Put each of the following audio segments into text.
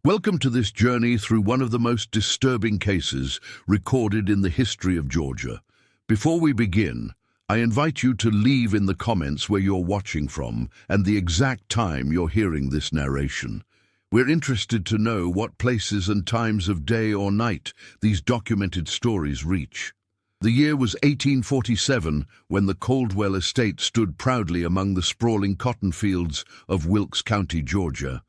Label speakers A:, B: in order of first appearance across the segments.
A: Welcome to this journey through one of the most disturbing cases recorded in the history of Georgia. Before we begin, I invite you to leave in the comments where you're watching from and the exact time you're hearing this narration. We're interested to know what places and times of day or night these documented stories reach. The year was 1847 when the Caldwell estate stood proudly among the sprawling cotton fields of Wilkes County, Georgia.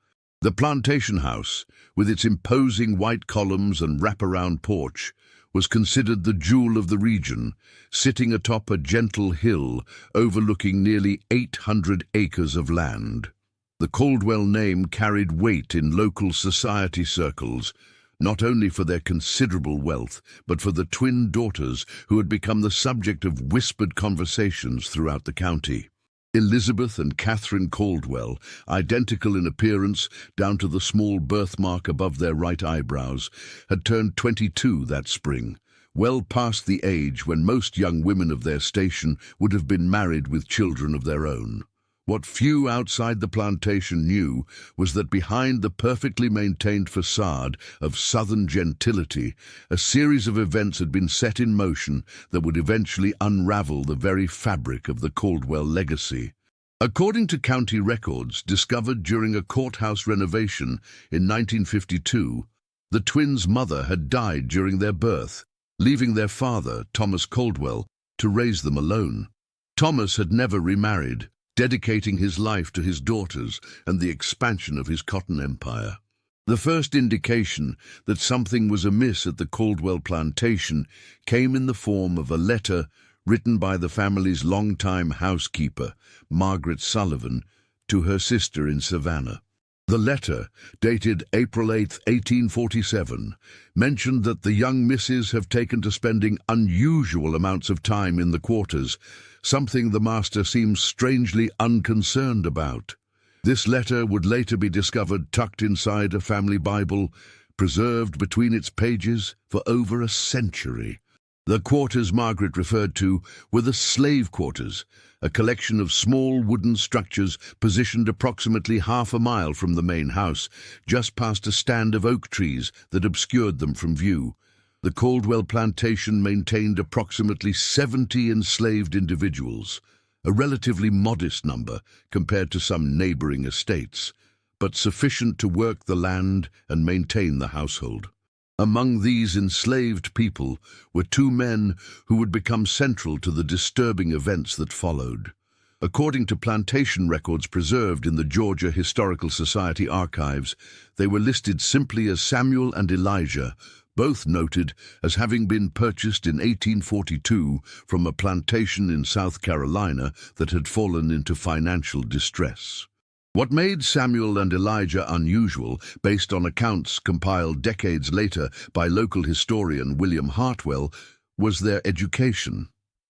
A: The plantation house, with its imposing white columns and wraparound porch, was considered the jewel of the region, sitting atop a gentle hill overlooking nearly 800 acres of land. The Caldwell name carried weight in local society circles, not only for their considerable wealth, but for the twin daughters who had become the subject of whispered conversations throughout the county. Elizabeth and Catherine Caldwell, identical in appearance down to the small birthmark above their right eyebrows, had turned 22 that spring, well past the age when most young women of their station would have been married with children of their own. What few outside the plantation knew was that behind the perfectly maintained facade of Southern gentility, a series of events had been set in motion that would eventually unravel the very fabric of the Caldwell legacy. According to county records discovered during a courthouse renovation in 1952, the twins' mother had died during their birth, leaving their father, Thomas Caldwell, to raise them alone. Thomas had never remarried, dedicating his life to his daughters and the expansion of his cotton empire. The first indication that something was amiss at the Caldwell plantation came in the form of a letter written by the family's longtime housekeeper, Margaret Sullivan, to her sister in Savannah. The letter, dated April 8, 1847, mentioned that the young misses have taken to spending unusual amounts of time in the quarters, something the master seems strangely unconcerned about. This letter would later be discovered tucked inside a family Bible, preserved between its pages for over a century. The quarters Margaret referred to were the slave quarters, a collection of small wooden structures positioned approximately half a mile from the main house, just past a stand of oak trees that obscured them from view. The Caldwell plantation maintained approximately 70 enslaved individuals, a relatively modest number compared to some neighboring estates, but sufficient to work the land and maintain the household. Among these enslaved people were two men who would become central to the disturbing events that followed. According to plantation records preserved in the Georgia Historical Society archives, they were listed simply as Samuel and Elijah, both noted as having been purchased in 1842 from a plantation in South Carolina that had fallen into financial distress. What made Samuel and Elijah unusual, based on accounts compiled decades later by local historian William Hartwell, was their education.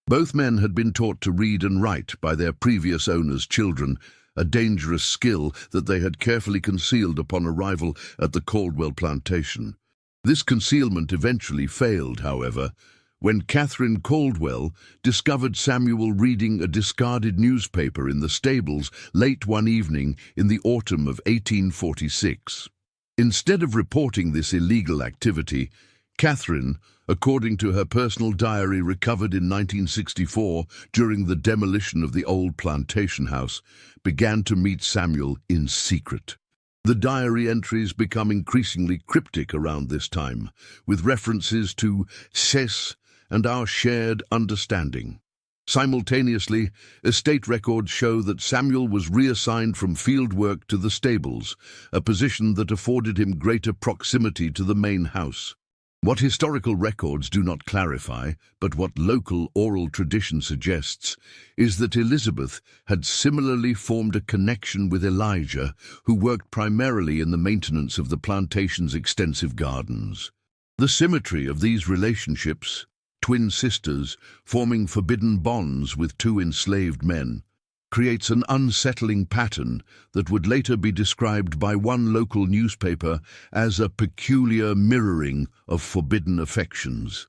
A: Both men had been taught to read and write by their previous owners' children, a dangerous skill that they had carefully concealed upon arrival at the Caldwell plantation. This concealment eventually failed, however, when Catherine Caldwell discovered Samuel reading a discarded newspaper in the stables late one evening in the autumn of 1846. Instead of reporting this illegal activity, Catherine, according to her personal diary recovered in 1964 during the demolition of the old plantation house, began to meet Samuel in secret. The diary entries become increasingly cryptic around this time, with references to cess and our shared understanding. Simultaneously, estate records show that Samuel was reassigned from field work to the stables, a position that afforded him greater proximity to the main house. What historical records do not clarify, but what local oral tradition suggests, is that Elizabeth had similarly formed a connection with Elijah, who worked primarily in the maintenance of the plantation's extensive gardens. The symmetry of these relationships, twin sisters forming forbidden bonds with two enslaved men, creates an unsettling pattern that would later be described by one local newspaper as a peculiar mirroring of forbidden affections.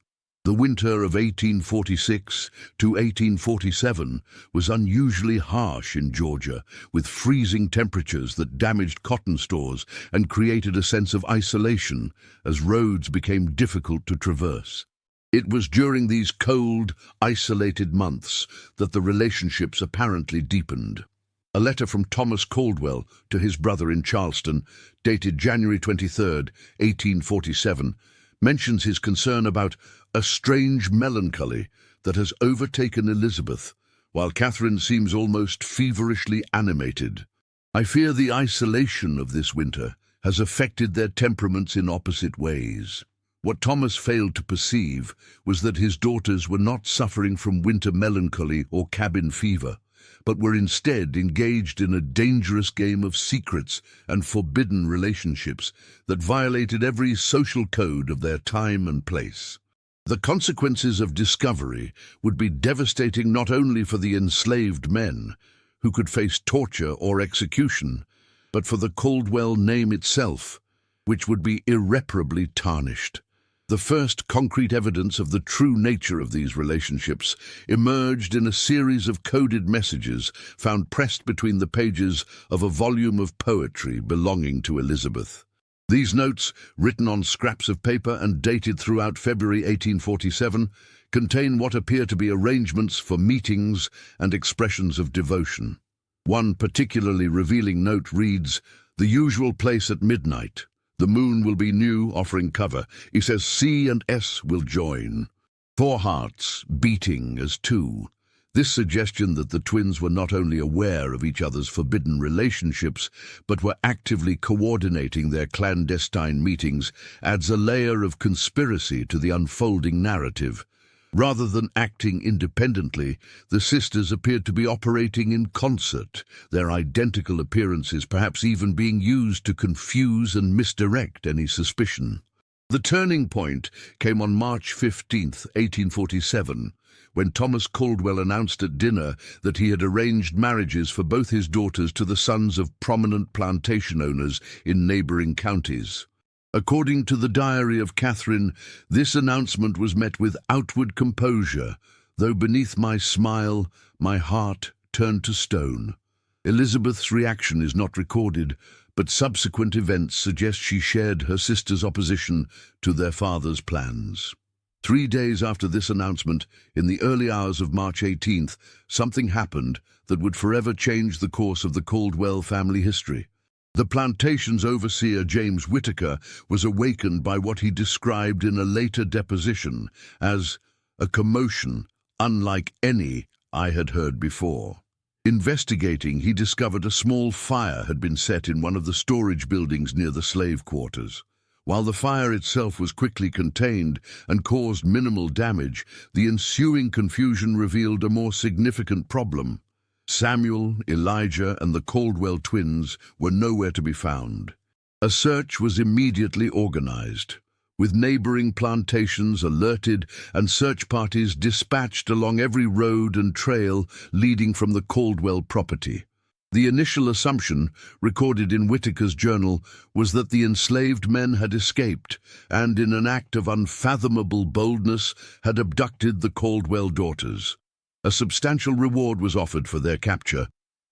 A: The winter of 1846 to 1847 was unusually harsh in Georgia, with freezing temperatures that damaged cotton stores and created a sense of isolation as roads became difficult to traverse. It was during these cold, isolated months that the relationships apparently deepened. A letter from Thomas Caldwell to his brother in Charleston, dated January 23, 1847, mentions his concern about a strange melancholy that has overtaken Elizabeth, while Catherine seems almost feverishly animated. I fear the isolation of this winter has affected their temperaments in opposite ways. What Thomas failed to perceive was that his daughters were not suffering from winter melancholy or cabin fever, but were instead engaged in a dangerous game of secrets and forbidden relationships that violated every social code of their time and place. The consequences of discovery would be devastating not only for the enslaved men, who could face torture or execution, but for the Caldwell name itself, which would be irreparably tarnished. The first concrete evidence of the true nature of these relationships emerged in a series of coded messages found pressed between the pages of a volume of poetry belonging to Elizabeth. These notes, written on scraps of paper and dated throughout February 1847, contain what appear to be arrangements for meetings and expressions of devotion. One particularly revealing note reads, "The usual place at midnight. The moon will be new, offering cover." He says C and S will join. 4 hearts beating as 2. This suggestion that the twins were not only aware of each other's forbidden relationships, but were actively coordinating their clandestine meetings adds a layer of conspiracy to the unfolding narrative. Rather than acting independently, the sisters appeared to be operating in concert, their identical appearances perhaps even being used to confuse and misdirect any suspicion. The turning point came on March 15, 1847, when Thomas Caldwell announced at dinner that he had arranged marriages for both his daughters to the sons of prominent plantation owners in neighboring counties. According to the diary of Catherine, this announcement was met with outward composure, though beneath my smile, my heart turned to stone. Elizabeth's reaction is not recorded, but subsequent events suggest she shared her sister's opposition to their father's plans. 3 days after this announcement, in the early hours of March 18th, something happened that would forever change the course of the Caldwell family history. The plantation's overseer, James Whitaker, was awakened by what he described in a later deposition as a commotion unlike any I had heard before. Investigating, he discovered a small fire had been set in one of the storage buildings near the slave quarters. While the fire itself was quickly contained and caused minimal damage, the ensuing confusion revealed a more significant problem. Samuel, Elijah, and the Caldwell twins were nowhere to be found. A search was immediately organized, with neighboring plantations alerted and search parties dispatched along every road and trail leading from the Caldwell property. The initial assumption, recorded in Whitaker's journal, was that the enslaved men had escaped and, in an act of unfathomable boldness, had abducted the Caldwell daughters. A substantial reward was offered for their capture,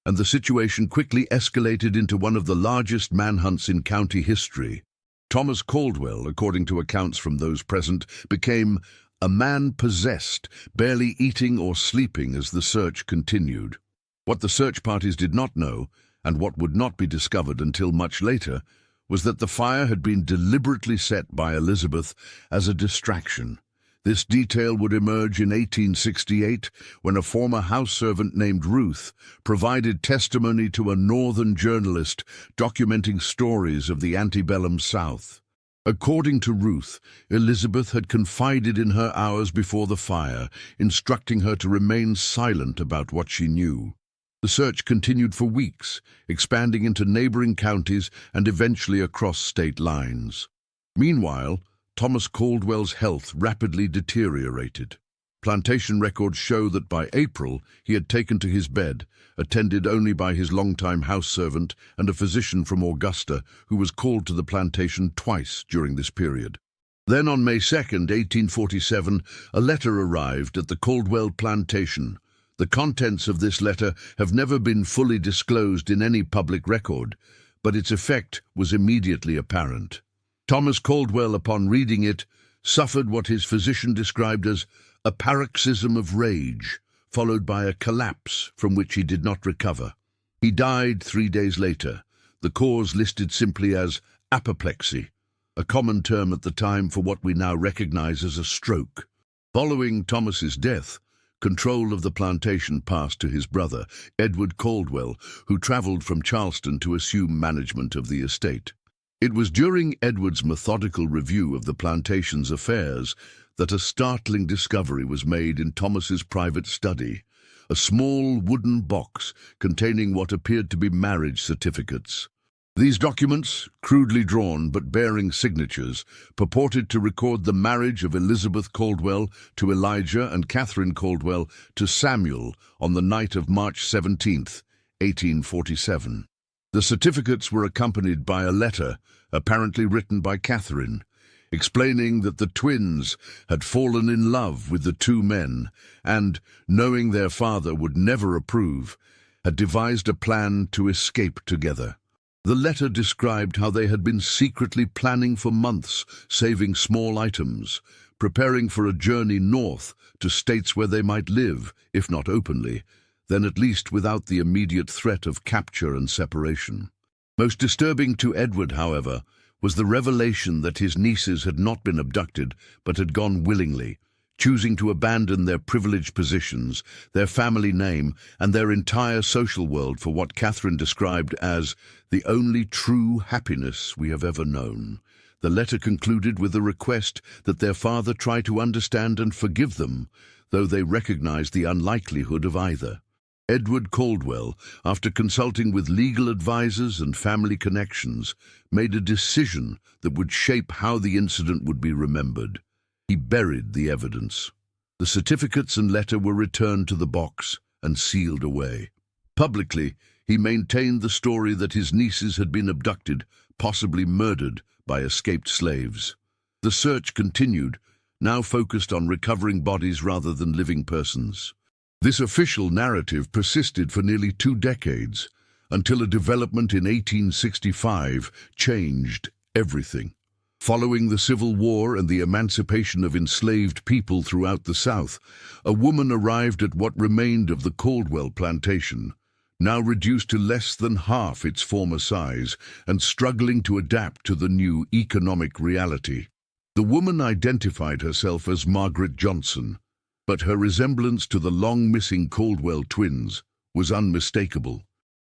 A: and the situation quickly escalated into one of the largest manhunts in county history. Thomas Caldwell, according to accounts from those present, became a man possessed, barely eating or sleeping as the search continued. What the search parties did not know, and what would not be discovered until much later, was that the fire had been deliberately set by Elizabeth as a distraction. This detail would emerge in 1868 when a former house servant named Ruth provided testimony to a northern journalist documenting stories of the antebellum South. According to Ruth, Elizabeth had confided in her hours before the fire, instructing her to remain silent about what she knew. The search continued for weeks, expanding into neighboring counties and eventually across state lines. Meanwhile, Thomas Caldwell's health rapidly deteriorated. Plantation records show that by April he had taken to his bed, attended only by his longtime house servant and a physician from Augusta who was called to the plantation twice during this period. Then on May 2nd, 1847, a letter arrived at the Caldwell plantation. The contents of this letter have never been fully disclosed in any public record, but its effect was immediately apparent. Thomas Caldwell, upon reading it, suffered what his physician described as a paroxysm of rage, followed by a collapse from which he did not recover. He died 3 days later, the cause listed simply as apoplexy, a common term at the time for what we now recognize as a stroke. Following Thomas's death, control of the plantation passed to his brother, Edward Caldwell, who traveled from Charleston to assume management of the estate. It was during Edward's methodical review of the plantation's affairs that a startling discovery was made in Thomas's private study, a small wooden box containing what appeared to be marriage certificates. These documents, crudely drawn but bearing signatures, purported to record the marriage of Elizabeth Caldwell to Elijah and Catherine Caldwell to Samuel on the night of March 17th, 1847. The certificates were accompanied by a letter, apparently written by Catherine, explaining that the twins had fallen in love with the two men and, knowing their father would never approve, had devised a plan to escape together. The letter described how they had been secretly planning for months, saving small items, preparing for a journey north to states where they might live, if not openly, then at least without the immediate threat of capture and separation. Most disturbing to Edward, however, was the revelation that his nieces had not been abducted, but had gone willingly, choosing to abandon their privileged positions, their family name, and their entire social world for what Catherine described as the only true happiness we have ever known. The letter concluded with a request that their father try to understand and forgive them, though they recognized the unlikelihood of either. Edward Caldwell, after consulting with legal advisors and family connections, made a decision that would shape how the incident would be remembered. He buried the evidence. The certificates and letter were returned to the box and sealed away. Publicly, he maintained the story that his nieces had been abducted, possibly murdered, by escaped slaves. The search continued, now focused on recovering bodies rather than living persons. This official narrative persisted for nearly 2 decades, until a development in 1865 changed everything. Following the Civil War and the emancipation of enslaved people throughout the South, a woman arrived at what remained of the Caldwell plantation, now reduced to less than half its former size and struggling to adapt to the new economic reality. The woman identified herself as Margaret Johnson, but her resemblance to the long-missing Caldwell twins was unmistakable.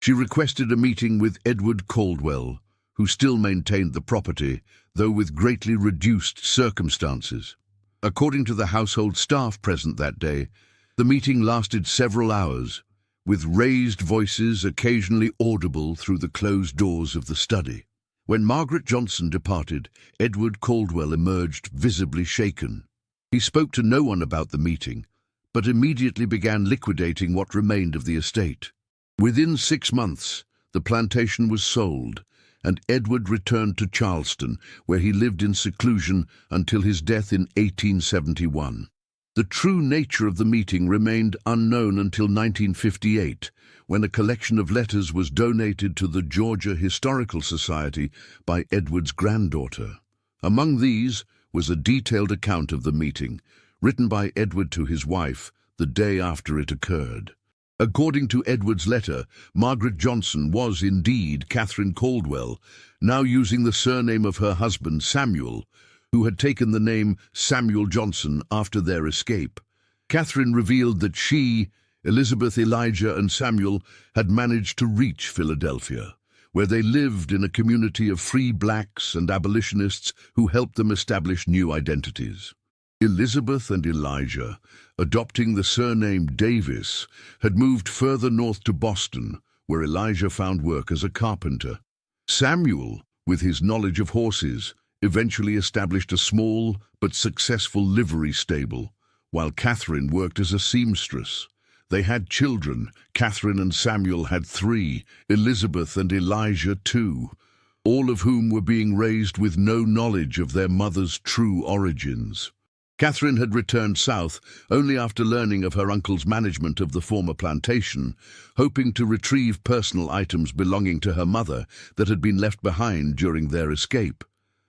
A: She requested a meeting with Edward Caldwell, who still maintained the property, though with greatly reduced circumstances. According to the household staff present that day, the meeting lasted several hours, with raised voices occasionally audible through the closed doors of the study. When Margaret Johnson departed, Edward Caldwell emerged visibly shaken. He spoke to no one about the meeting, but immediately began liquidating what remained of the estate. Within 6 months, the plantation was sold, and Edward returned to Charleston, where he lived in seclusion until his death in 1871. The true nature of the meeting remained unknown until 1958, when a collection of letters was donated to the Georgia Historical Society by Edward's granddaughter. Among these was a detailed account of the meeting, written by Edward to his wife the day after it occurred. According to Edward's letter, Margaret Johnson was indeed Catherine Caldwell, now using the surname of her husband Samuel, who had taken the name Samuel Johnson after their escape. Catherine revealed that she, Elizabeth, Elijah, and Samuel had managed to reach Philadelphia, where they lived in a community of free blacks and abolitionists who helped them establish new identities. Elizabeth and Elijah, adopting the surname Davis, had moved further north to Boston, where Elijah found work as a carpenter. Samuel, with his knowledge of horses, eventually established a small but successful livery stable, while Catherine worked as a seamstress. They had children. Catherine and Samuel had 3, Elizabeth and Elijah 2. all of whom were being raised with no knowledge of their mother's true origins. Catherine had returned south only after learning of her uncle's management of the former plantation, hoping to retrieve personal items belonging to her mother that had been left behind during their escape.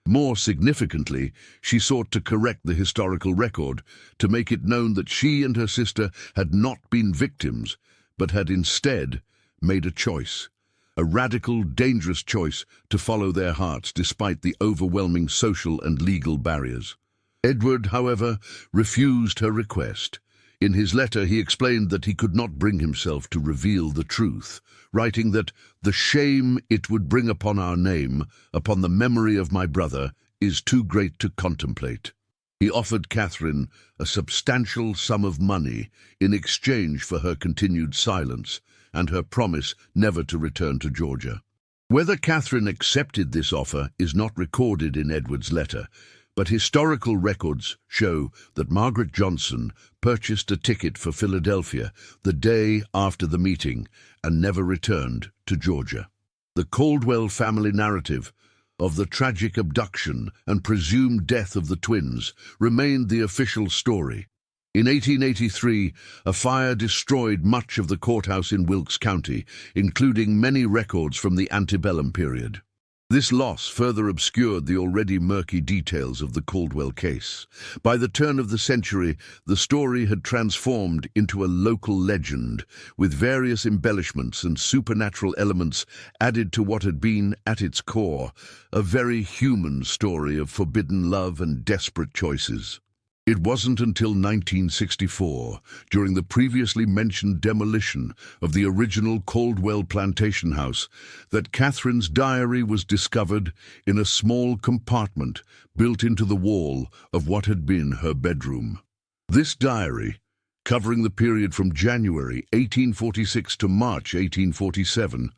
A: More significantly, she sought to correct the historical record, to make it known that she and her sister had not been victims, but had instead made a choice. A radical, dangerous choice to follow their hearts despite the overwhelming social and legal barriers. Edward, however, refused her request. In his letter, he explained that he could not bring himself to reveal the truth, writing that the shame it would bring upon our name, upon the memory of my brother, is too great to contemplate. He offered Catherine a substantial sum of money in exchange for her continued silence and her promise never to return to Georgia. Whether Catherine accepted this offer is not recorded in Edward's letter, but historical records show that Margaret Johnson purchased a ticket for Philadelphia the day after the meeting and never returned to Georgia. The Caldwell family narrative of the tragic abduction and presumed death of the twins remained the official story. In 1883, a fire destroyed much of the courthouse in Wilkes County, including many records from the antebellum period. This loss further obscured the already murky details of the Caldwell case. By the turn of the century, the story had transformed into a local legend, with various embellishments and supernatural elements added to what had been, at its core, a very human story of forbidden love and desperate choices. It wasn't until 1964, during the previously mentioned demolition of the original Caldwell plantation house, that Catherine's diary was discovered in a small compartment built into the wall of what had been her bedroom. This diary, covering the period from January 1846 to March 1847,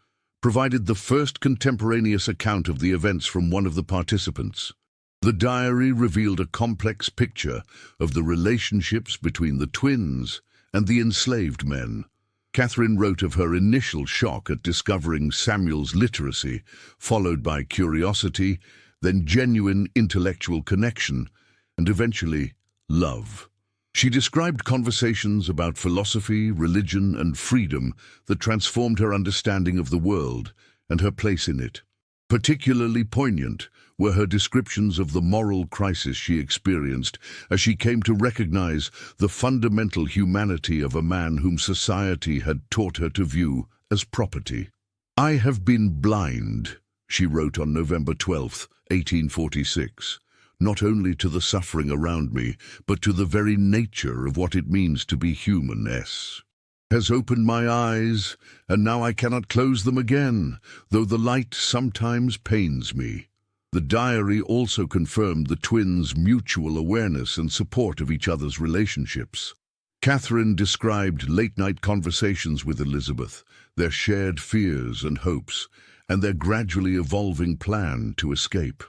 A: provided the first contemporaneous account of the events from one of the participants. The diary revealed a complex picture of the relationships between the twins and the enslaved men. Catherine wrote of her initial shock at discovering Samuel's literacy, followed by curiosity, then genuine intellectual connection, and eventually love. She described conversations about philosophy, religion, and freedom that transformed her understanding of the world and her place in it. Particularly poignant were her descriptions of the moral crisis she experienced as she came to recognize the fundamental humanity of a man whom society had taught her to view as property. "I have been blind," she wrote on November 12, 1846, "not only to the suffering around me, but to the very nature of what it means to be human. Has opened my eyes, and now I cannot close them again, though the light sometimes pains me." The diary also confirmed the twins' mutual awareness and support of each other's relationships. Catherine described late-night conversations with Elizabeth, their shared fears and hopes, and their gradually evolving plan to escape.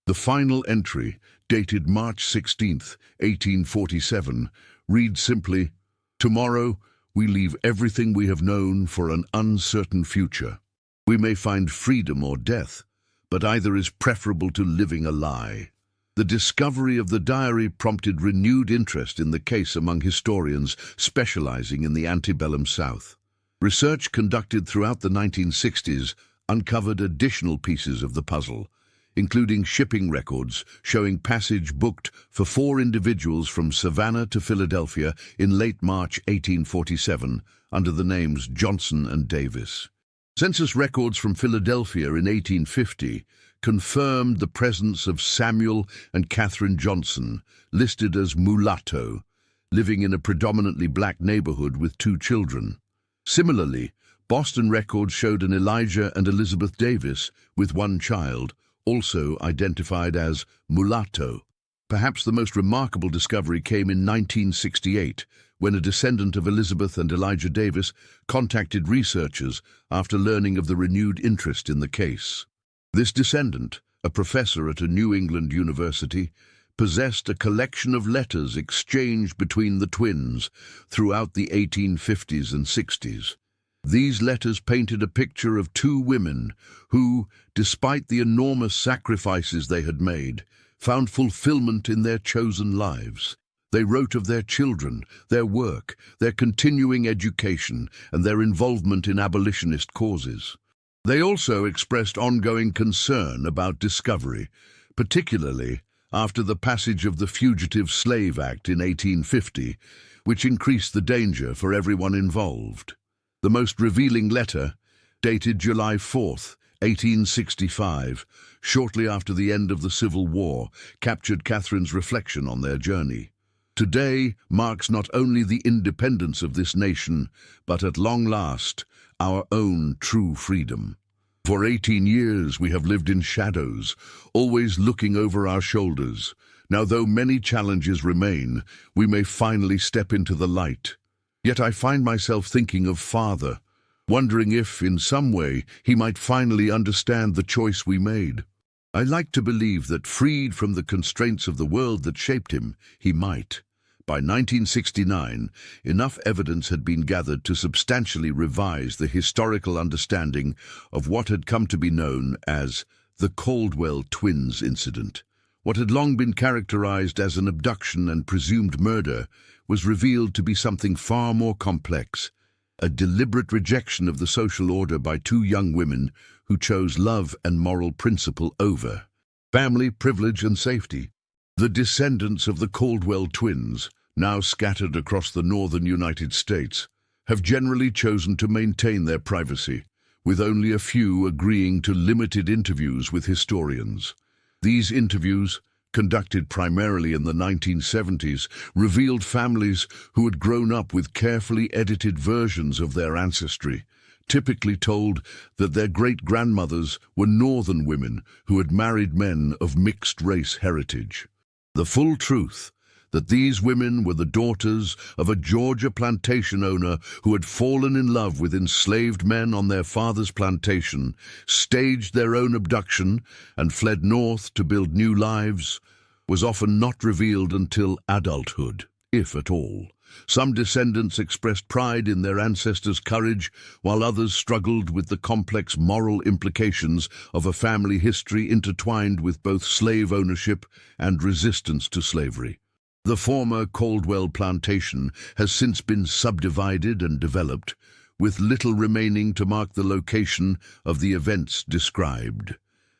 A: The final entry, dated March 16, 1847, reads simply, "Tomorrow, we leave everything we have known for an uncertain future. We may find freedom or death, but either is preferable to living a lie." The discovery of the diary prompted renewed interest in the case among historians specializing in the antebellum South. Research conducted throughout the 1960s uncovered additional pieces of the puzzle, including shipping records showing passage booked for 4 individuals from Savannah to Philadelphia in late March 1847 under the names Johnson and Davis. Census records from Philadelphia in 1850 confirmed the presence of Samuel and Catherine Johnson, listed as mulatto, living in a predominantly black neighborhood with 2 children. Similarly, Boston records showed an Elijah and Elizabeth Davis with 1 child, also identified as mulatto. Perhaps the most remarkable discovery came in 1968, when a descendant of Elizabeth and Elijah Davis contacted researchers after learning of the renewed interest in the case. This descendant, a professor at a New England university, possessed a collection of letters exchanged between the twins throughout the 1850s and 60s. These letters painted a picture of two women who, despite the enormous sacrifices they had made, found fulfillment in their chosen lives. They wrote of their children, their work, their continuing education, and their involvement in abolitionist causes. They also expressed ongoing concern about discovery, particularly after the passage of the Fugitive Slave Act in 1850, which increased the danger for everyone involved. The most revealing letter, dated July 4th, 1865, shortly after the end of the Civil War, captured Catherine's reflection on their journey. Today marks not only the independence of this nation, but at long last, our own true freedom. For 18 years we have lived in shadows, always looking over our shoulders. Now, though many challenges remain, we may finally step into the light. Yet I find myself thinking of Father, wondering if, in some way, he might finally understand the choice we made. I like to believe that, freed from the constraints of the world that shaped him, he might. By 1969, enough evidence had been gathered to substantially revise the historical understanding of what had come to be known as the Caldwell twins incident. What had long been characterized as an abduction and presumed murder was revealed to be something far more complex, a deliberate rejection of the social order by two young women who chose love and moral principle over family, privilege, and safety. The descendants of the Caldwell twins, now scattered across the northern United States, have generally chosen to maintain their privacy, with only a few agreeing to limited interviews with historians. These interviews, conducted primarily in the 1970s, revealed families who had grown up with carefully edited versions of their ancestry, typically told that their great-grandmothers were northern women who had married men of mixed-race heritage. The full truth, that these women were the daughters of a Georgia plantation owner who had fallen in love with enslaved men on their father's plantation, staged their own abduction, and fled north to build new lives, was often not revealed until adulthood, if at all. Some descendants expressed pride in their ancestors' courage, while others struggled with the complex moral implications of a family history intertwined with both slave ownership and resistance to slavery. The former Caldwell plantation has since been subdivided and developed, with little remaining to mark the location of the events described.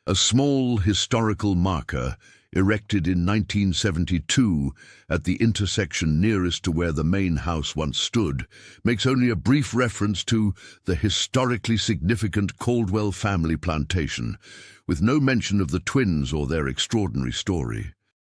A: A small historical marker, erected in 1972 at the intersection nearest to where the main house once stood, makes only a brief reference to the historically significant Caldwell family plantation, with no mention of the twins or their extraordinary story.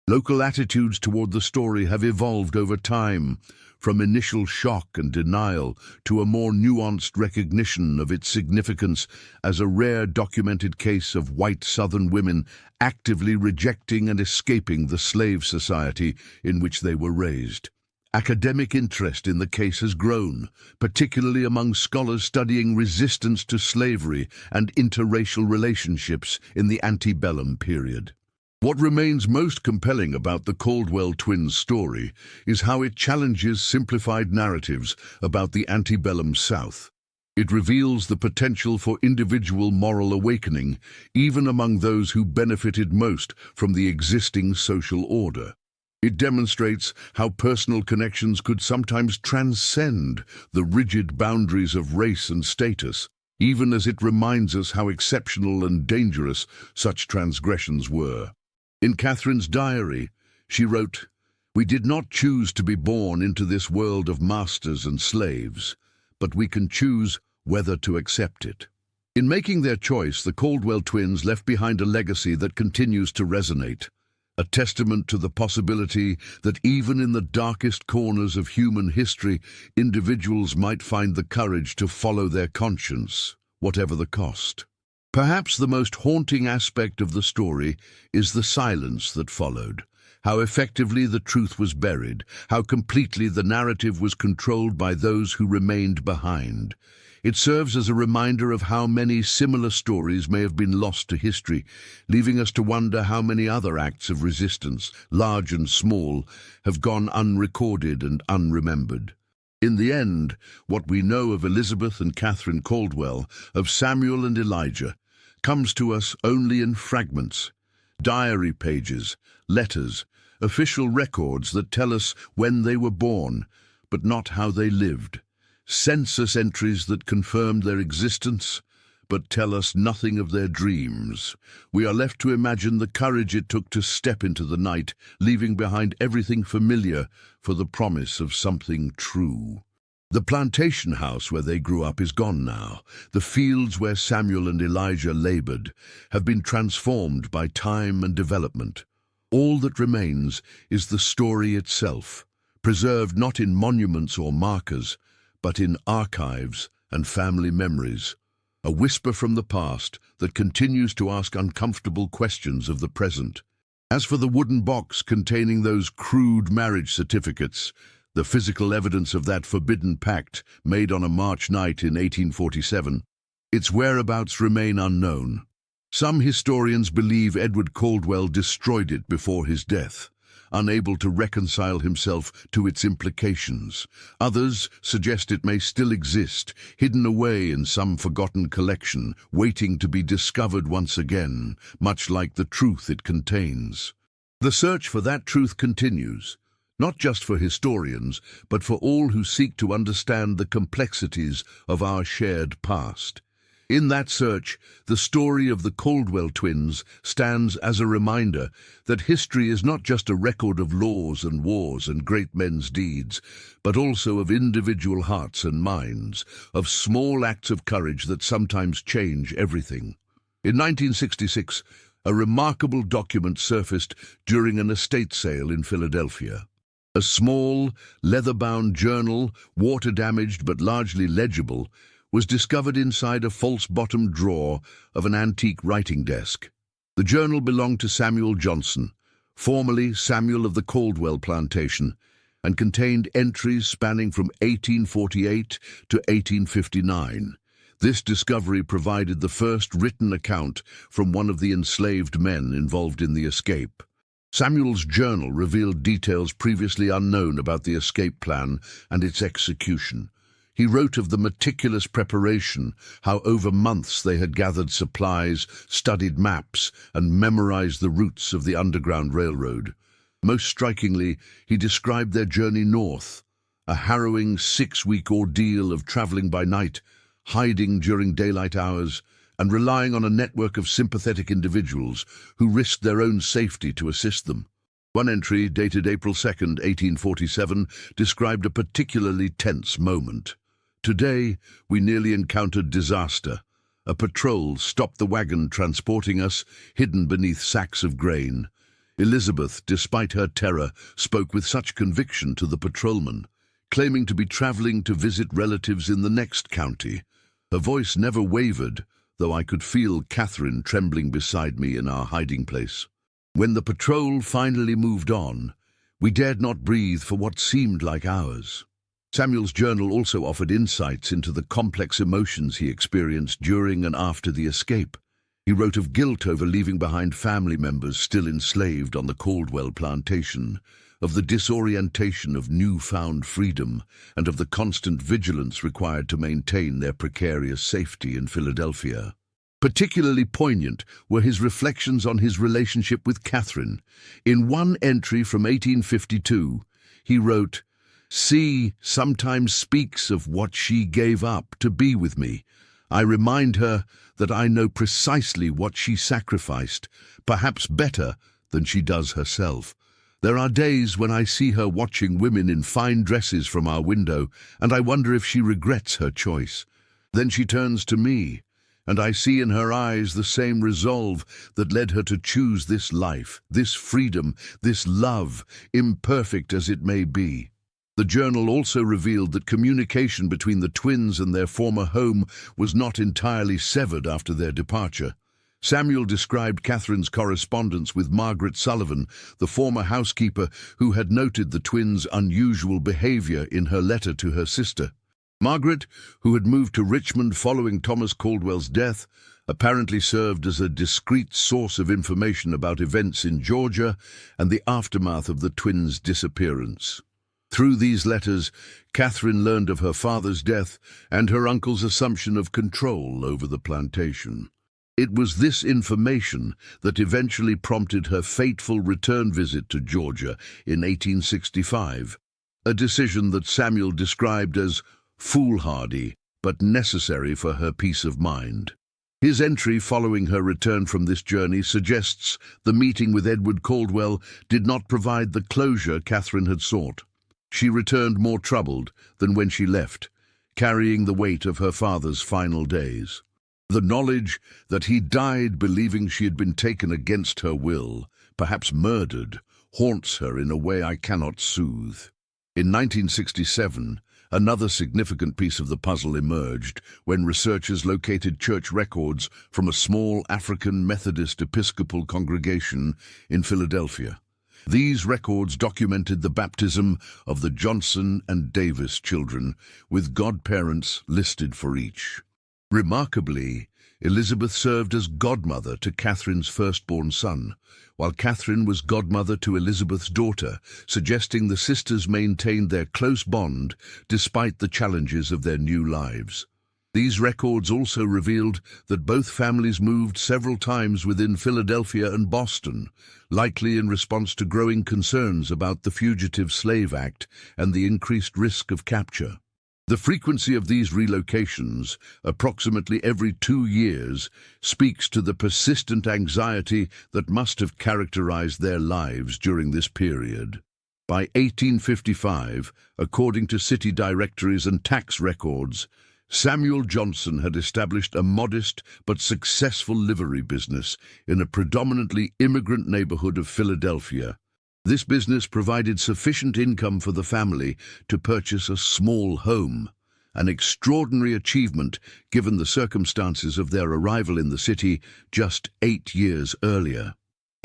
A: Local attitudes toward the story have evolved over time, from initial shock and denial to a more nuanced recognition of its significance as a rare documented case of white Southern women actively rejecting and escaping the slave society in which they were raised. Academic interest in the case has grown, particularly among scholars studying resistance to slavery and interracial relationships in the antebellum period. What remains most compelling about the Caldwell twins' story is how it challenges simplified narratives about the antebellum South. It reveals the potential for individual moral awakening, even among those who benefited most from the existing social order. It demonstrates how personal connections could sometimes transcend the rigid boundaries of race and status, even as it reminds us how exceptional and dangerous such transgressions were. In Catherine's diary, she wrote, "We did not choose to be born into this world of masters and slaves, but we can choose whether to accept it." In making their choice, the Caldwell twins left behind a legacy that continues to resonate, a testament to the possibility that even in the darkest corners of human history, individuals might find the courage to follow their conscience, whatever the cost. Perhaps the most haunting aspect of the story is the silence that followed, how effectively the truth was buried, how completely the narrative was controlled by those who remained behind. It serves as a reminder of how many similar stories may have been lost to history, leaving us to wonder how many other acts of resistance, large and small, have gone unrecorded and unremembered. In the end, what we know of Elizabeth and Catherine Caldwell, of Samuel and Elijah, comes to us only in fragments. Diary pages, letters, official records that tell us when they were born, but not how they lived. Census entries that confirmed their existence, but tell us nothing of their dreams. We are left to imagine the courage it took to step into the night, leaving behind everything familiar for the promise of something true. The plantation house where they grew up is gone now. The fields where Samuel and Elijah labored have been transformed by time and development. All that remains is the story itself, preserved not in monuments or markers, but in archives and family memories. A whisper from the past that continues to ask uncomfortable questions of the present. As for the wooden box containing those crude marriage certificates, the physical evidence of that forbidden pact made on a March night in 1847, its whereabouts remain unknown. Some historians believe Edward Caldwell destroyed it before his death, unable to reconcile himself to its implications. Others suggest it may still exist, hidden away in some forgotten collection, waiting to be discovered once again, much like the truth it contains. The search for that truth continues, not just for historians, but for all who seek to understand the complexities of our shared past. In that search, the story of the Caldwell twins stands as a reminder that history is not just a record of laws and wars and great men's deeds, but also of individual hearts and minds, of small acts of courage that sometimes change everything. In 1966, a remarkable document surfaced during an estate sale in Philadelphia. A small, leather-bound journal, water-damaged but largely legible, was discovered inside a false-bottomed drawer of an antique writing desk. The journal belonged to Samuel Johnson, formerly Samuel of the Caldwell plantation, and contained entries spanning from 1848 to 1859. This discovery provided the first written account from one of the enslaved men involved in the escape. Samuel's journal revealed details previously unknown about the escape plan and its execution. He wrote of the meticulous preparation, how over months they had gathered supplies, studied maps, and memorized the routes of the Underground Railroad. Most strikingly, he described their journey north, a harrowing 6-week ordeal of traveling by night, hiding during daylight hours, and relying on a network of sympathetic individuals who risked their own safety to assist them. One entry, dated April 2, 1847, described a particularly tense moment. Today, we nearly encountered disaster. A patrol stopped the wagon transporting us, hidden beneath sacks of grain. Elizabeth, despite her terror, spoke with such conviction to the patrolman, claiming to be traveling to visit relatives in the next county. Her voice never wavered, though I could feel Catherine trembling beside me in our hiding place. When the patrol finally moved on, we dared not breathe for what seemed like hours. Samuel's journal also offered insights into the complex emotions he experienced during and after the escape. He wrote of guilt over leaving behind family members still enslaved on the Caldwell plantation, of the disorientation of newfound freedom, and of the constant vigilance required to maintain their precarious safety in Philadelphia. Particularly poignant were his reflections on his relationship with Catherine. In one entry from 1852, he wrote, "C sometimes speaks of what she gave up to be with me. I remind her that I know precisely what she sacrificed, perhaps better than she does herself. There are days when I see her watching women in fine dresses from our window, and I wonder if she regrets her choice. Then she turns to me, and I see in her eyes the same resolve that led her to choose this life, this freedom, this love, imperfect as it may be." The journal also revealed that communication between the twins and their former home was not entirely severed after their departure. Samuel described Catherine's correspondence with Margaret Sullivan, the former housekeeper who had noted the twins' unusual behavior in her letter to her sister. Margaret, who had moved to Richmond following Thomas Caldwell's death, apparently served as a discreet source of information about events in Georgia and the aftermath of the twins' disappearance. Through these letters, Catherine learned of her father's death and her uncle's assumption of control over the plantation. It was this information that eventually prompted her fateful return visit to Georgia in 1865, a decision that Samuel described as foolhardy but necessary for her peace of mind. His entry following her return from this journey suggests the meeting with Edward Caldwell did not provide the closure Catherine had sought. She returned more troubled than when she left, carrying the weight of her father's final days. The knowledge that he died believing she had been taken against her will, perhaps murdered, haunts her in a way I cannot soothe. In 1967, another significant piece of the puzzle emerged when researchers located church records from a small African Methodist Episcopal congregation in Philadelphia. These records documented the baptism of the Johnson and Davis children, with godparents listed for each. Remarkably, Elizabeth served as godmother to Catherine's firstborn son, while Catherine was godmother to Elizabeth's daughter, suggesting the sisters maintained their close bond despite the challenges of their new lives. These records also revealed that both families moved several times within Philadelphia and Boston, likely in response to growing concerns about the Fugitive Slave Act and the increased risk of capture. The frequency of these relocations, approximately every 2 years, speaks to the persistent anxiety that must have characterized their lives during this period. By 1855, according to city directories and tax records, Samuel Johnson had established a modest but successful livery business in a predominantly immigrant neighborhood of Philadelphia. This business provided sufficient income for the family to purchase a small home, an extraordinary achievement given the circumstances of their arrival in the city just 8 years earlier.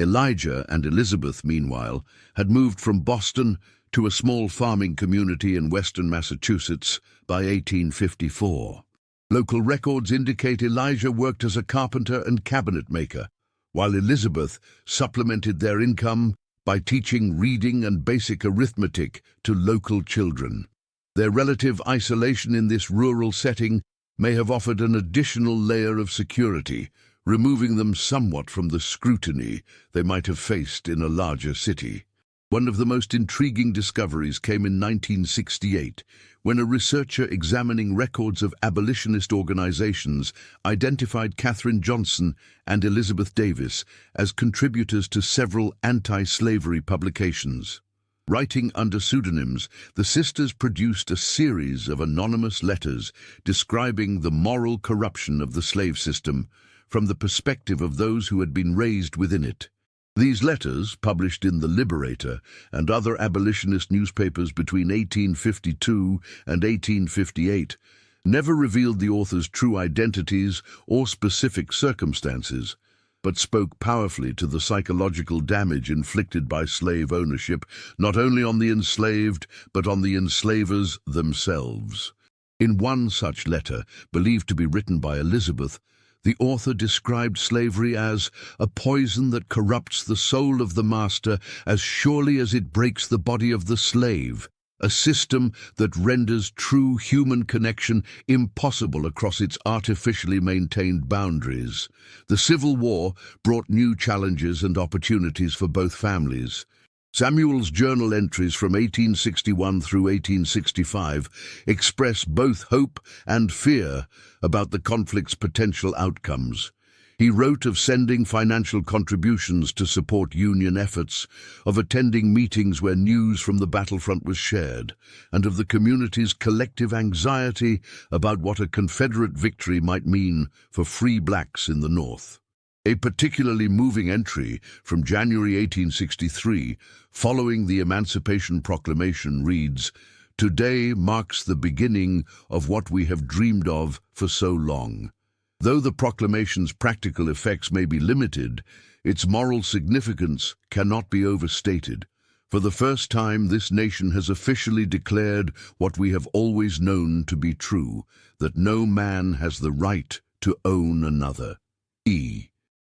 A: Elijah and Elizabeth, meanwhile, had moved from Boston to a small farming community in western Massachusetts by 1854. Local records indicate Elijah worked as a carpenter and cabinet maker, while Elizabeth supplemented their income by teaching reading and basic arithmetic to local children. Their relative isolation in this rural setting may have offered an additional layer of security, removing them somewhat from the scrutiny they might have faced in a larger city. One of the most intriguing discoveries came in 1968, when a researcher examining records of abolitionist organizations identified Catherine Johnson and Elizabeth Davis as contributors to several anti-slavery publications. Writing under pseudonyms, the sisters produced a series of anonymous letters describing the moral corruption of the slave system from the perspective of those who had been raised within it. These letters, published in The Liberator and other abolitionist newspapers between 1852 and 1858, never revealed the authors' true identities or specific circumstances, but spoke powerfully to the psychological damage inflicted by slave ownership, not only on the enslaved, but on the enslavers themselves. In one such letter, believed to be written by Elizabeth, the author described slavery as a poison that corrupts the soul of the master as surely as it breaks the body of the slave, a system that renders true human connection impossible across its artificially maintained boundaries. The Civil War brought new challenges and opportunities for both families. Samuel's journal entries from 1861 through 1865 express both hope and fear about the conflict's potential outcomes. He wrote of sending financial contributions to support Union efforts, of attending meetings where news from the battlefront was shared, and of the community's collective anxiety about what a Confederate victory might mean for free blacks in the North. A particularly moving entry from January 1863, following the Emancipation Proclamation, reads, "Today marks the beginning of what we have dreamed of for so long." Though the proclamation's practical effects may be limited, its moral significance cannot be overstated. For the first time, this nation has officially declared what we have always known to be true, that no man has the right to own another.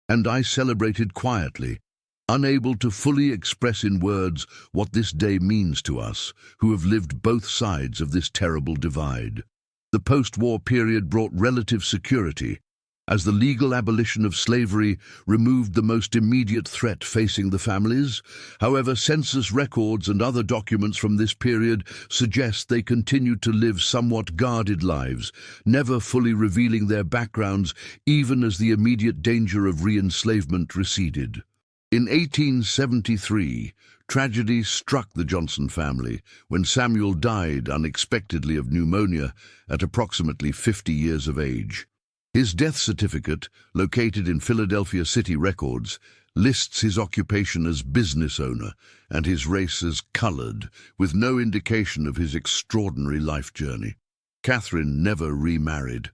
A: And I celebrated quietly, unable to fully express in words what this day means to us, who have lived both sides of this terrible divide. The post-war period brought relative security, as the legal abolition of slavery removed the most immediate threat facing the families. However, census records and other documents from this period suggest they continued to live somewhat guarded lives, never fully revealing their backgrounds even as the immediate danger of re-enslavement receded. In 1873, tragedy struck the Johnson family when Samuel died unexpectedly of pneumonia at approximately 50 years of age. His death certificate, located in Philadelphia City Records, lists his occupation as business owner and his race as colored, with no indication of his extraordinary life journey. Catherine never remarried.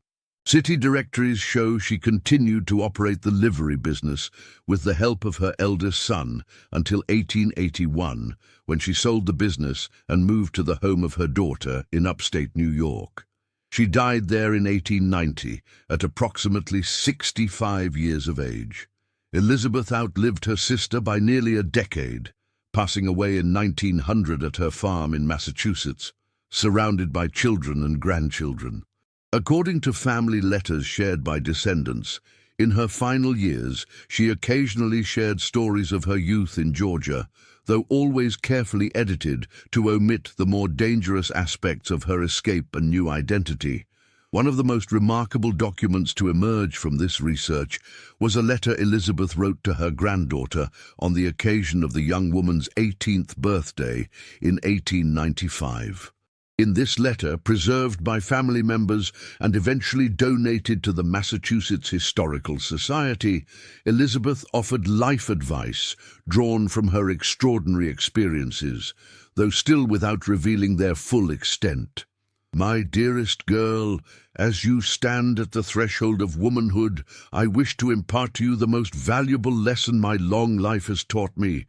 A: City directories show she continued to operate the livery business with the help of her eldest son until 1881, when she sold the business and moved to the home of her daughter in upstate New York. She died there in 1890 at approximately 65 years of age. Elizabeth outlived her sister by nearly a decade, passing away in 1900 at her farm in Massachusetts, surrounded by children and grandchildren. According to family letters shared by descendants, in her final years she occasionally shared stories of her youth in Georgia, though always carefully edited to omit the more dangerous aspects of her escape and new identity. One of the most remarkable documents to emerge from this research was a letter Elizabeth wrote to her granddaughter on the occasion of the young woman's 18th birthday in 1895. In this letter, preserved by family members and eventually donated to the Massachusetts Historical Society, Elizabeth offered life advice drawn from her extraordinary experiences, though still without revealing their full extent. "My dearest girl, as you stand at the threshold of womanhood, I wish to impart to you the most valuable lesson my long life has taught me,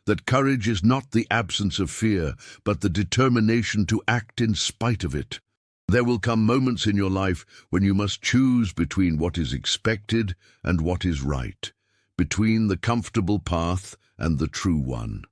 A: that courage is not the absence of fear, but the determination to act in spite of it. There will come moments in your life when you must choose between what is expected and what is right, between the comfortable path and the true one.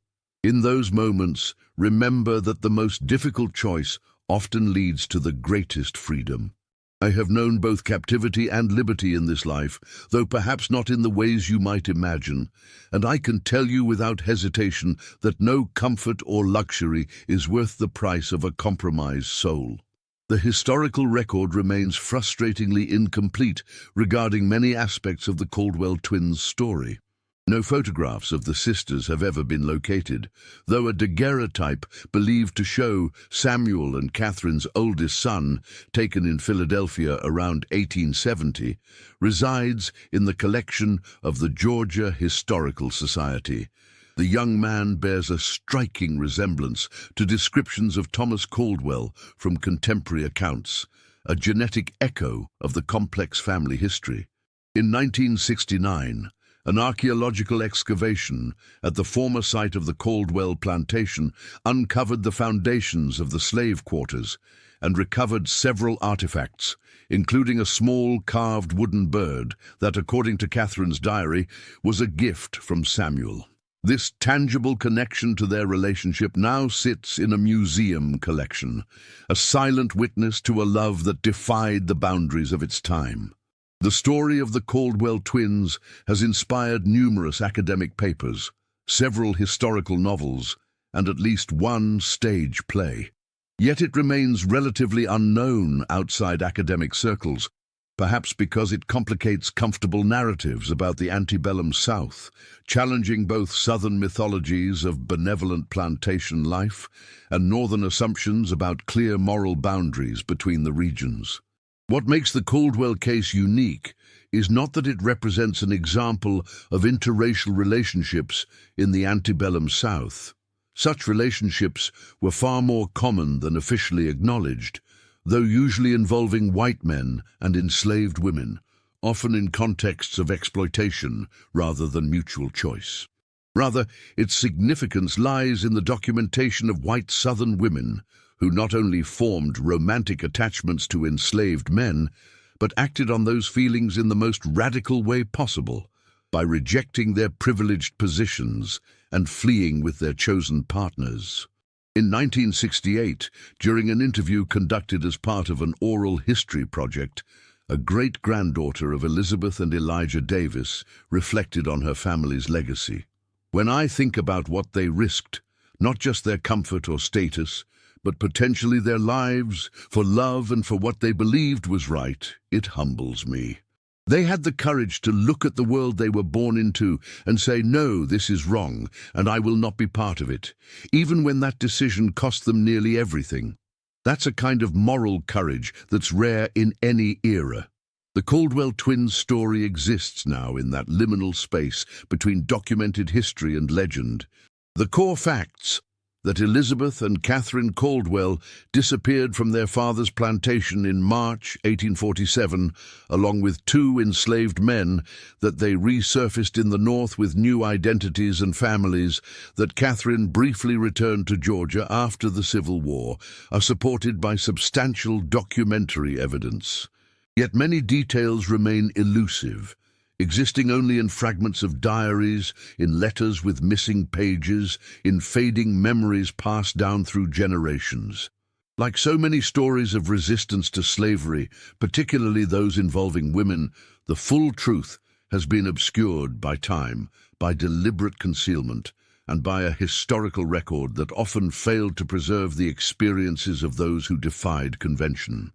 A: In those moments, remember that the most difficult choice often leads to the greatest freedom. I have known both captivity and liberty in this life, though perhaps not in the ways you might imagine, and I can tell you without hesitation that no comfort or luxury is worth the price of a compromised soul. The historical record remains frustratingly incomplete regarding many aspects of the Caldwell twins' story. No photographs of the sisters have ever been located, though a daguerreotype believed to show Samuel and Catherine's oldest son, taken in Philadelphia around 1870, resides in the collection of the Georgia Historical Society. The young man bears a striking resemblance to descriptions of Thomas Caldwell from contemporary accounts, a genetic echo of the complex family history. In 1969, an archaeological excavation at the former site of the Caldwell plantation uncovered the foundations of the slave quarters and recovered several artifacts, including a small carved wooden bird that, according to Catherine's diary, was a gift from Samuel. This tangible connection to their relationship now sits in a museum collection, a silent witness to a love that defied the boundaries of its time. The story of the Caldwell twins has inspired numerous academic papers, several historical novels, and at least one stage play. Yet it remains relatively unknown outside academic circles, perhaps because it complicates comfortable narratives about the antebellum South, challenging both Southern mythologies of benevolent plantation life and Northern assumptions about clear moral boundaries between the regions. What makes the Caldwell case unique is not that it represents an example of interracial relationships in the antebellum South. Such relationships were far more common than officially acknowledged, though usually involving white men and enslaved women, often in contexts of exploitation rather than mutual choice. Rather, its significance lies in the documentation of white Southern women who not only formed romantic attachments to enslaved men, but acted on those feelings in the most radical way possible, by rejecting their privileged positions and fleeing with their chosen partners. In 1968, during an interview conducted as part of an oral history project, a great-granddaughter of Elizabeth and Elijah Davis reflected on her family's legacy. "When I think about what they risked, not just their comfort or status, but potentially their lives, for love and for what they believed was right, it humbles me. They had the courage to look at the world they were born into and say, no, this is wrong, and I will not be part of it, even when that decision cost them nearly everything. That's a kind of moral courage that's rare in any era." The Caldwell twins' story exists now in that liminal space between documented history and legend. The core facts: that Elizabeth and Catherine Caldwell disappeared from their father's plantation in March 1847, along with 2 enslaved men, that they resurfaced in the North with new identities and families, that Catherine briefly returned to Georgia after the Civil War, are supported by substantial documentary evidence. Yet many details remain elusive, existing only in fragments of diaries, in letters with missing pages, in fading memories passed down through generations. Like so many stories of resistance to slavery, particularly those involving women, the full truth has been obscured by time, by deliberate concealment, and by a historical record that often failed to preserve the experiences of those who defied convention.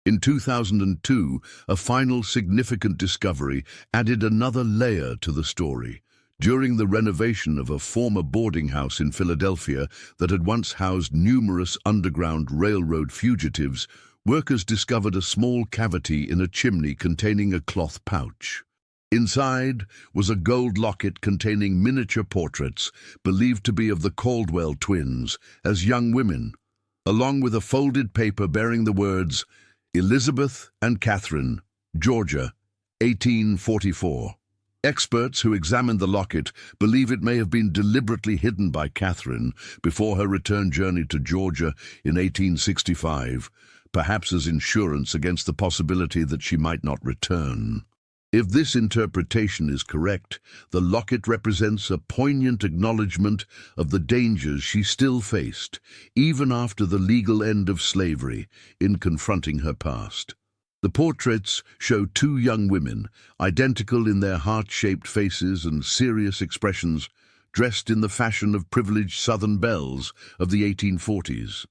A: In 2002, a final significant discovery added another layer to the story. During the renovation of a former boarding house in Philadelphia that had once housed numerous Underground Railroad fugitives, workers discovered a small cavity in a chimney containing a cloth pouch. Inside was a gold locket containing miniature portraits believed to be of the Caldwell twins as young women, along with a folded paper bearing the words, "Elizabeth and Catherine, Georgia, 1844. Experts who examined the locket believe it may have been deliberately hidden by Catherine before her return journey to Georgia in 1865, perhaps as insurance against the possibility that she might not return. If this interpretation is correct, the locket represents a poignant acknowledgement of the dangers she still faced, even after the legal end of slavery, in confronting her past. The portraits show 2 young women, identical in their heart-shaped faces and serious expressions, dressed in the fashion of privileged Southern belles of the 1840s.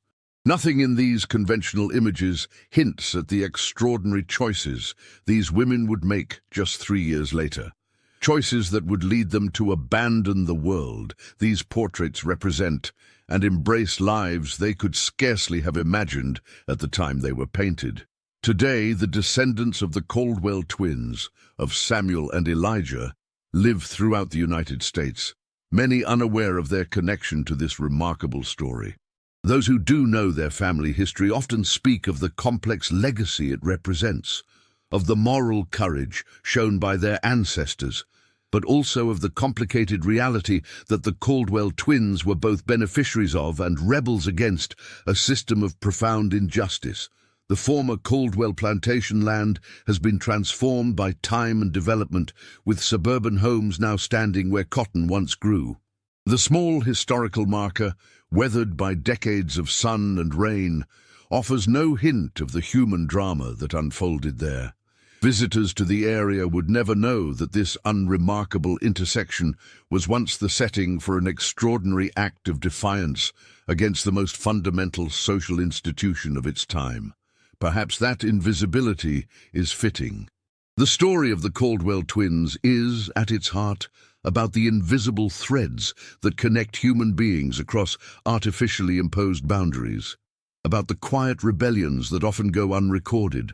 A: Nothing in these conventional images hints at the extraordinary choices these women would make just 3 years later. Choices that would lead them to abandon the world these portraits represent and embrace lives they could scarcely have imagined at the time they were painted. Today, the descendants of the Caldwell twins, of Samuel and Elijah, live throughout the United States, many unaware of their connection to this remarkable story. Those who do know their family history often speak of the complex legacy it represents, of the moral courage shown by their ancestors, but also of the complicated reality that the Caldwell twins were both beneficiaries of and rebels against a system of profound injustice. The former Caldwell plantation land has been transformed by time and development, with suburban homes now standing where cotton once grew. The small historical marker, weathered by decades of sun and rain, offers no hint of the human drama that unfolded there. Visitors to the area would never know that this unremarkable intersection was once the setting for an extraordinary act of defiance against the most fundamental social institution of its time. Perhaps that invisibility is fitting. The story of the Caldwell twins is, at its heart, about the invisible threads that connect human beings across artificially imposed boundaries, about the quiet rebellions that often go unrecorded,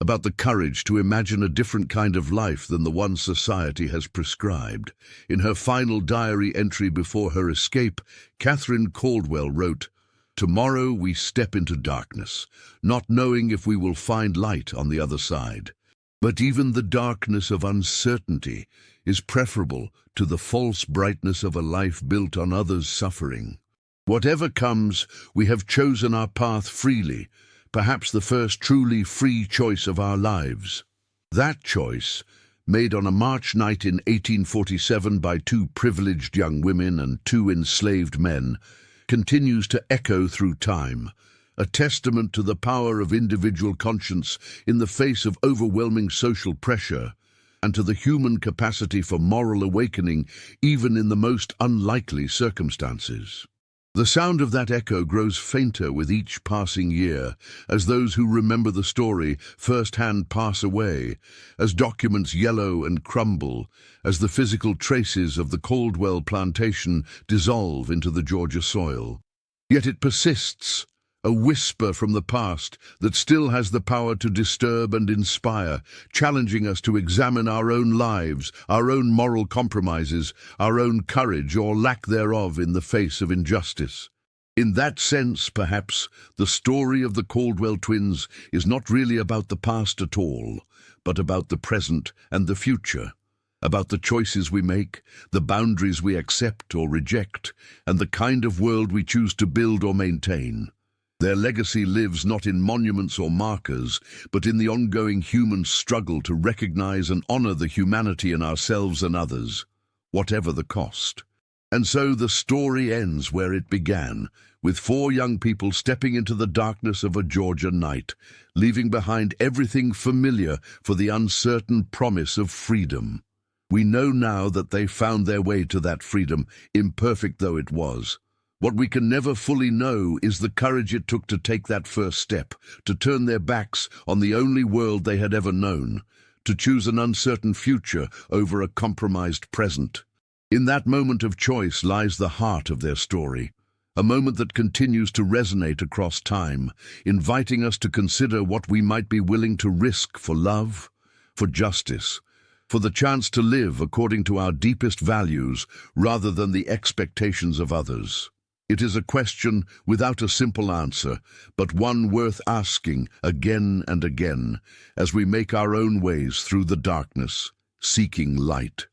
A: about the courage to imagine a different kind of life than the one society has prescribed. In her final diary entry before her escape, Catherine Caldwell wrote, "Tomorrow we step into darkness, not knowing if we will find light on the other side. But even the darkness of uncertainty is preferable to the false brightness of a life built on others' suffering. Whatever comes, we have chosen our path freely, perhaps the first truly free choice of our lives. That choice made on a March night in 1847 by two privileged young women and two enslaved men, continues to echo through time, a testament to the power of individual conscience in the face of overwhelming social pressure, and to the human capacity for moral awakening even in the most unlikely circumstances. The sound of that echo grows fainter with each passing year, as those who remember the story firsthand pass away, as documents yellow and crumble, as the physical traces of the Caldwell plantation dissolve into the Georgia soil. Yet it persists, a whisper from the past that still has the power to disturb and inspire, challenging us to examine our own lives, our own moral compromises, our own courage or lack thereof in the face of injustice. In that sense, perhaps, the story of the Caldwell twins is not really about the past at all, but about the present and the future, about the choices we make, the boundaries we accept or reject, and the kind of world we choose to build or maintain. Their legacy lives not in monuments or markers, but in the ongoing human struggle to recognize and honor the humanity in ourselves and others, whatever the cost. And so the story ends where it began, with four young people stepping into the darkness of a Georgia night, leaving behind everything familiar for the uncertain promise of freedom. We know now that they found their way to that freedom, imperfect though it was. What we can never fully know is the courage it took to take that first step, to turn their backs on the only world they had ever known, to choose an uncertain future over a compromised present. In that moment of choice lies the heart of their story, a moment that continues to resonate across time, inviting us to consider what we might be willing to risk for love, for justice, for the chance to live according to our deepest values rather than the expectations of others. It is a question without a simple answer, but one worth asking again and again as we make our own ways through the darkness, seeking light.